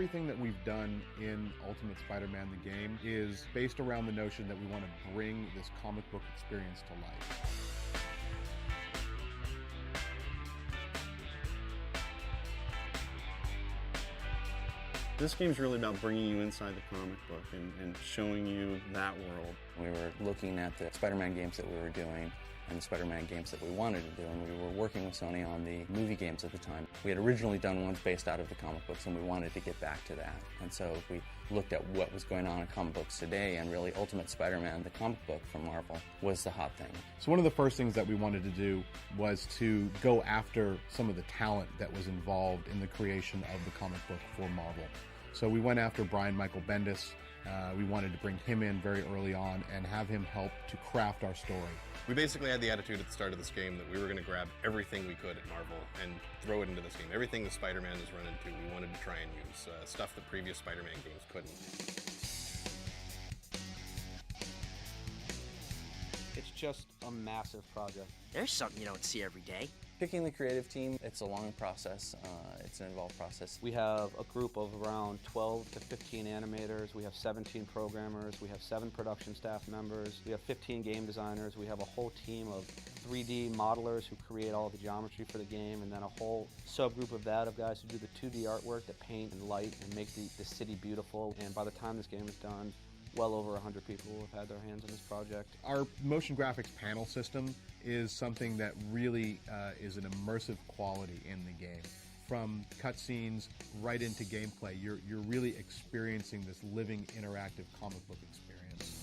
Everything that we've done in Ultimate Spider-Man the game is based around the notion that we want to bring this comic book experience to life. This game's really about bringing you inside the comic book and showing you that world. We were looking at the Spider-Man games that we were doing and the Spider-Man games that we wanted to do, and we were working with Sony on the movie games at the time. We had originally done ones based out of the comic books, and we wanted to get back to that. And so we looked at what was going on in comic books today, and really Ultimate Spider-Man, the comic book from Marvel, was the hot thing. So one of the first things that we wanted to do was to go after some of the talent that was involved in the creation of the comic book for Marvel. So we went after Brian Michael Bendis. We wanted to bring him in very early on and have him help to craft our story. We basically had the attitude at the start of this game that we were going to grab everything we could at Marvel and throw it into this game. Everything that Spider-Man has run into, we wanted to try and use. Stuff that previous Spider-Man games couldn't. It's just a massive project. There's something you don't see every day. Picking the creative team, it's a long process. It's an involved process. We have a group of around 12 to 15 animators. We have 17 programmers. We have 7 production staff members. We have 15 game designers. We have a whole team of 3D modelers who create all the geometry for the game, and then a whole subgroup of that of guys who do the 2D artwork that paint and light and make the city beautiful. And by the time this game is done, well over 100 people have had their hands on this project. Our motion graphics panel system is something that really is an immersive quality in the game. From cutscenes right into gameplay, you're really experiencing this living, interactive comic book experience.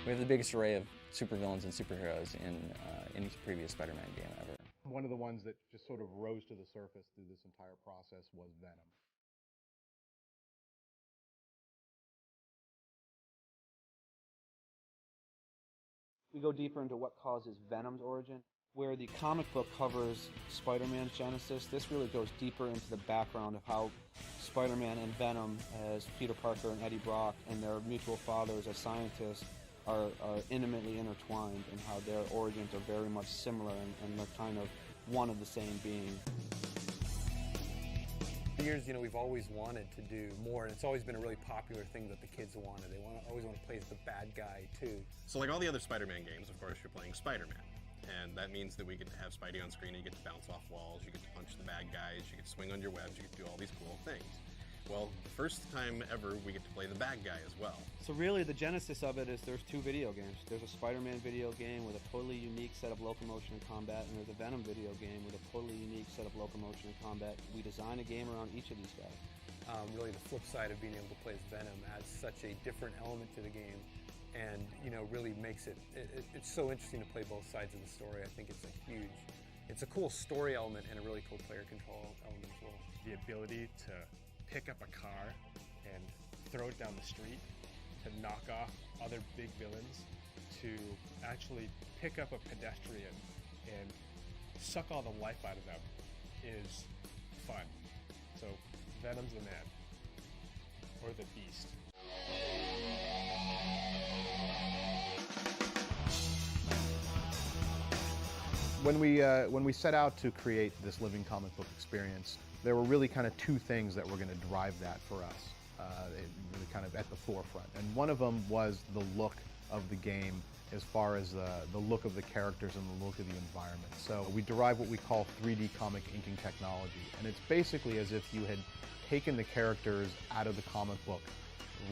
We have the biggest array of supervillains and superheroes in any previous Spider-Man game ever. One of the ones that just sort of rose to the surface through this entire process was Venom. We go deeper into what causes Venom's origin. Where the comic book covers Spider-Man's genesis, this really goes deeper into the background of how Spider-Man and Venom, as Peter Parker and Eddie Brock, and their mutual fathers as scientists, are intimately intertwined, and how their origins are very much similar, and they're kind of one of the same being. For years, we've always wanted to do more, and it's always been a really popular thing that the kids wanted. They always want to play as the bad guy, too. So like all the other Spider-Man games, of course, you're playing Spider-Man. And that means that we get to have Spidey on screen, you get to bounce off walls, you get to punch the bad guys, you get to swing on your webs, you get to do all these cool things. Well, the first time ever, we get to play the bad guy as well. So really, the genesis of it is there's 2 video games. There's a Spider-Man video game with a totally unique set of locomotion and combat, and there's a Venom video game with a totally unique set of locomotion and combat. We design a game around each of these guys. Really, the flip side of being able to play as Venom adds such a different element to the game, and really makes it's so interesting to play both sides of the story. I think it's a cool story element and a really cool player control element as well. The ability to pick up a car and throw it down the street, to knock off other big villains, to actually pick up a pedestrian and suck all the life out of them is fun. So Venom's the man, or the beast. When we set out to create this living comic book experience, there were really kind of 2 things that were going to drive that for us, really kind of at the forefront. And one of them was the look of the game, as far as the look of the characters and the look of the environment. So we derive what we call 3D comic inking technology, and it's basically as if you had taken the characters out of the comic book,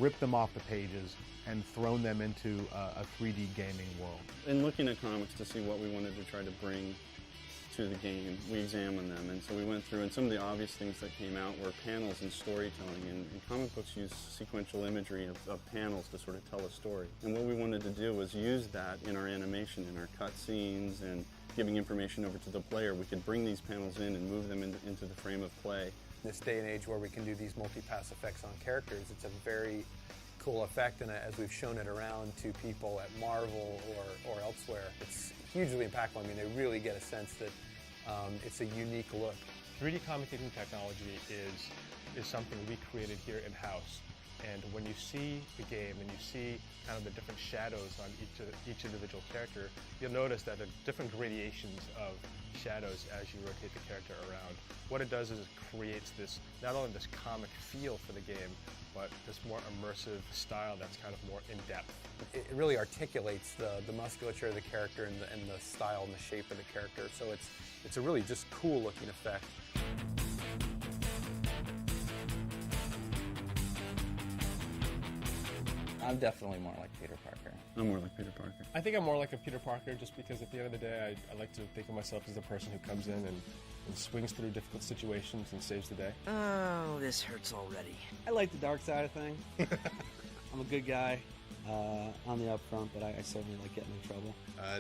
ripped them off the pages, and thrown them into a 3D gaming world. In looking at comics to see what we wanted to try to bring to the game, we examined them, and so we went through, and some of the obvious things that came out were panels and storytelling, and comic books use sequential imagery of panels to sort of tell a story. And what we wanted to do was use that in our animation, in our cut scenes, and giving information over to the player. We could bring these panels in and move them into the frame of play. In this day and age where we can do these multi-pass effects on characters, it's a very cool effect, and as we've shown it around to people at Marvel or elsewhere, it's hugely impactful. I mean, they really get a sense that it's a unique look. 3D comic inking technology is something we created here in-house. And when you see the game and you see kind of the different shadows on each individual character, you'll notice that there are different gradations of shadows as you rotate the character around. What it does is it creates this, not only this comic feel for the game, but this more immersive style that's kind of more in-depth. It really articulates the musculature of the character and the style and the shape of the character, so it's a really just cool looking effect. I'm definitely more like Peter Parker. I'm more like Peter Parker. I think I'm more like a Peter Parker just because at the end of the day, I like to think of myself as the person who comes in and swings through difficult situations and saves the day. Oh, this hurts already. I like the dark side of things. I'm a good guy on the up front, but I certainly like getting in trouble.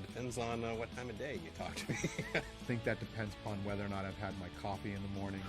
Depends on what time of day you talk to me. I think that depends upon whether or not I've had my coffee in the morning.